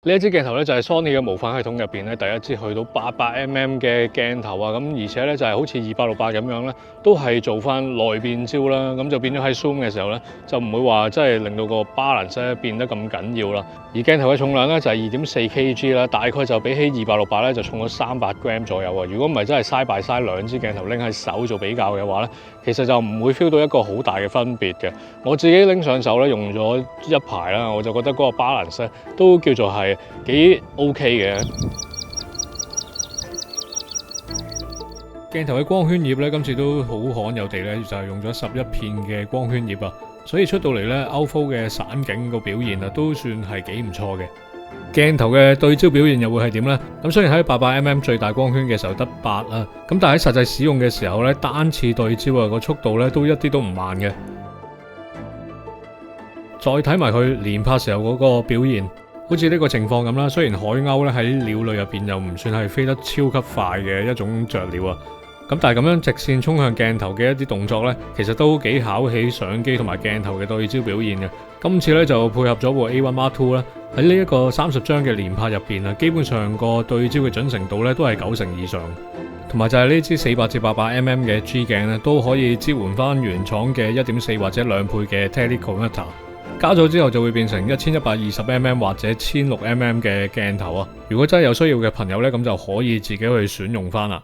呢一支鏡頭咧就係 Sony 嘅無反系統入邊咧第一支去到800mm 嘅鏡頭啊，咁而且咧就係好似2868咁樣咧，都係做翻內變焦啦，咁就變咗喺 zoom 嘅時候咧，就唔會話真係令到個 balance 咧變得咁緊要啦。而鏡頭嘅重量咧就係2.4 kg 啦，大概就比起2868咧就重咗300 gram 左右啊。如果唔係真係 side by side 兩支鏡頭拎喺手做比較嘅話咧，其實就唔會 feel 到一個好大嘅分別嘅。我自己拎上手咧用咗一排啦，我就覺得嗰個 balance 咧都叫做係幾 OK 嘅。鏡頭嘅光圈葉咧，今次都好罕有地咧，就係用咗11片嘅光圈葉啊，所以出到嚟咧 Outflow 嘅散景個表現啊，都算係幾唔錯嘅。鏡頭嘅對焦表現又會係點呢？咁雖然喺800mm 最大光圈嘅時候得8啊，咁但係喺實際使用嘅時候咧，單次對焦啊個速度咧都一啲都唔慢嘅。再睇埋佢連拍時候嗰個表現。好似呢個情況咁啦，雖然海鷗咧喺鳥類入邊又唔算係飛得超級快嘅一種雀鳥啊，咁但係咁樣直線衝向鏡頭嘅一啲動作咧，其實都幾考起相機同埋鏡頭嘅對焦表現嘅。今次咧就配合咗部 A1 Mark II 啦，喺呢一個30張嘅連拍入邊啊，基本上個對焦嘅準程度咧都係90成以上，同埋就係呢支400至800mm嘅 G 鏡咧都可以支援翻原廠嘅1.4或者2倍嘅 Teleconverter。加咗之後就會變成1120mm 或者16mm嘅鏡頭啊！如果真係有需要嘅朋友呢，咁就可以自己去選用翻啦。